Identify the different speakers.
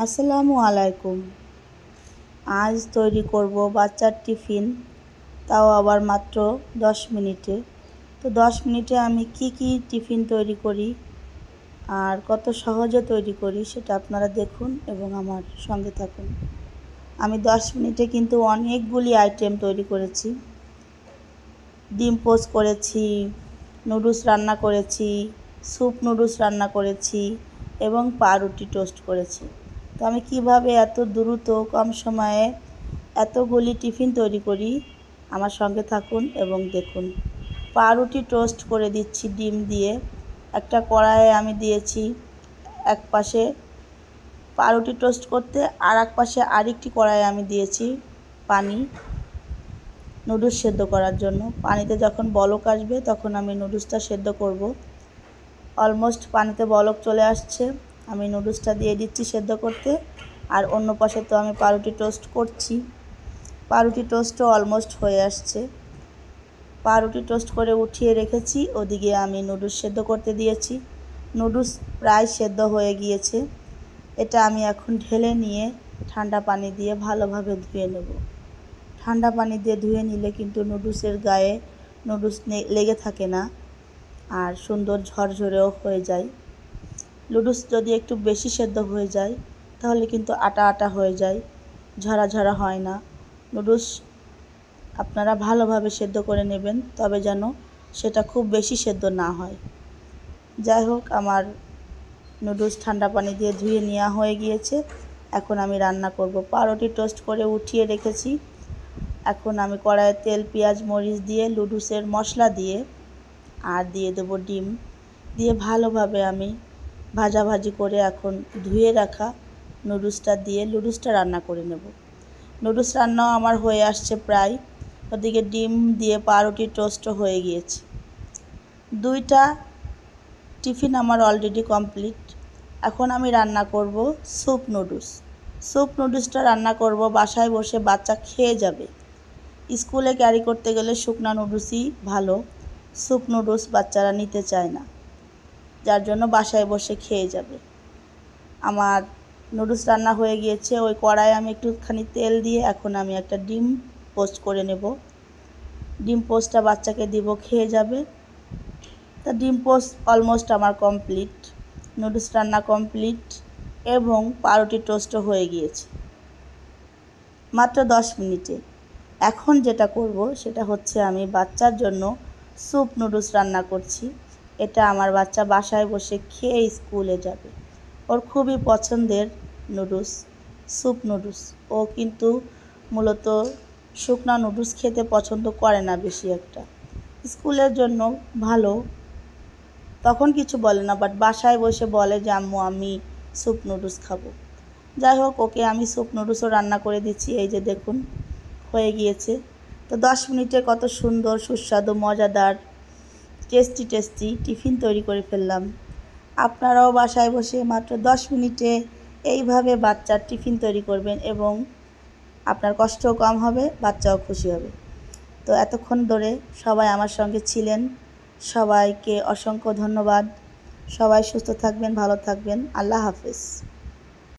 Speaker 1: আসসালামু আলাইকুম। আজ তৈরি করব বাচ্চার টিফিন, তাও আবার মাত্র 10 মিনিটে। তো 10 মিনিটে আমি কি টিফিন তৈরি করি আর কত সহজে তৈরি করি সেটা আপনারা দেখুন এবং আমার সঙ্গে থাকুন। আমি 10 মিনিটে কিন্তু অনেকগুলি আইটেম তৈরি করেছি। ডিম পোচ করেছি, নুডলস রান্না করেছি, স্যুপ নুডলস রান্না করেছি এবং পাউরুটি টোস্ট করেছি। তো আমি কিভাবে এত দ্রুত কম সময়ে এতগুলি টিফিন তৈরি করি আমার সঙ্গে থাকুন এবং দেখুন। পাউরুটি টোস্ট করে দিচ্ছি ডিম দিয়ে। একটা কড়াইয়ে আমি দিয়েছি এক পাশে পাউরুটি টোস্ট করতে, আর এক পাশে আরেকটি কড়াইয়ে আমি দিয়েছি পানি নুডলস সেদ্ধ করার জন্য। পানিতে যখন বলক আসবে তখন আমি নুডলসটা সেদ্ধ করব। অলমোস্ট পানিতে বলক চলে আসছে, আমি নুডলসটা দিয়ে দিচ্ছি সেদ্ধ করতে। আর অন্য পাশে তো আমি পাউরুটি টোস্ট করছি। পাউরুটি টোস্টও অলমোস্ট হয়ে আসছে। পাউরুটি টোস্ট করে উঠিয়ে রেখেছি, ওদিকে আমি নুডলস সেদ্ধ করতে দিয়েছি। নুডলস প্রায় সেদ্ধ হয়ে গিয়েছে। এটা আমি এখন ঢেলে নিয়ে ঠান্ডা পানি দিয়ে ভালোভাবে ধুয়ে নেব। ঠান্ডা পানি দিয়ে ধুয়ে নিলে কিন্তু নুডলসের গায়ে নুডলস লেগে থাকে না আর সুন্দর ঝরঝরেও হয়ে যায়। নুডলস যদি একটু বেশি সেদ্ধ হয়ে যায় তাহলে কিন্তু আটা আটা হয়ে যায়, ঝরা ঝরা হয় না। নুডলস আপনারা ভালোভাবে সেদ্ধ করে নেবেন, তবে যেন সেটা খুব বেশি সেদ্ধ না হয়। যাই হোক, আমার নুডলস ঠান্ডা পানি দিয়ে ধুয়ে নেওয়া হয়ে গিয়েছে। এখন আমি রান্না করব। পাউরুটি টোস্ট করে উঠিয়ে রেখেছি। এখন আমি কড়াইয়ে তেল, পেঁয়াজ, মরিচ দিয়ে নুডলসের মশলা দিয়ে আর দিয়ে দেবো ডিম দিয়ে ভালোভাবে আমি ভাজাভাজি করে এখন ধুয়ে রাখা নুডলসটা দিয়ে নুডলসটা রান্না করে নেব। নুডলস রান্নাও আমার হয়ে আসছে প্রায়। ওদিকে ডিম দিয়ে পাউরুটি টোস্টও হয়ে গিয়েছে। দুইটা টিফিন আমার অলরেডি কমপ্লিট। এখন আমি রান্না করব স্যুপ নুডলস। স্যুপ নুডলসটা রান্না করব বাসায় বসে, বাচ্চা খেয়ে যাবে। স্কুলে ক্যারি করতে গেলে শুকনা নুডলসই ভালো, স্যুপ নুডলস বাচ্চারা নিতে চায় না, যার জন্য বাসায় বসে খেয়ে যাবে। আমার নুডলস রান্না হয়ে গিয়েছে। ওই কড়াইয়ে আমি একটুখানি তেল দিয়ে এখন আমি একটা ডিম পোস্ট করে নেব। ডিম পোস্টটা বাচ্চাকে দিব, খেয়ে যাবে। তা ডিম পোস্ট অলমোস্ট আমার কমপ্লিট, নুডলস রান্না কমপ্লিট এবং পাউরুটি টোস্টও হয়ে গিয়েছে মাত্র 10 মিনিটে। এখন যেটা করব সেটা হচ্ছে আমি বাচ্চার জন্য স্যুপ নুডলস রান্না করছি। এটা আমার বাচ্চা বাসায় বসে খেয়ে স্কুলে যাবে। ওর খুবই পছন্দের নুডলস, স্যুপ নুডলস। ও কিন্তু মূলত শুকনা নুডলস খেতে পছন্দ করে না বেশি একটা। স্কুলের জন্য ভালো, তখন কিছু বলে না, বাট বাসায় বসে বলে যে আম্মু আমি স্যুপ নুডলস খাবো। যাই হোক, ওকে আমি স্যুপ নুডলসও রান্না করে দিচ্ছি। এই যে দেখুন, হয়ে গিয়েছে। তো 10 মিনিটে কত সুন্দর সুস্বাদু মজাদার টেস্টি টিফিন তৈরি করে ফেললাম। আপনারাও বাসায় বসে মাত্র 10 মিনিটে এইভাবে বাচ্চার টিফিন তৈরি করবেন এবং আপনার কষ্টও কম হবে, বাচ্চাও খুশি হবে। তো এতক্ষণ ধরে সবাই আমার সঙ্গে ছিলেন, সবাইকে অসংখ্য ধন্যবাদ। সবাই সুস্থ থাকবেন, ভালো থাকবেন। আল্লাহ হাফেজ।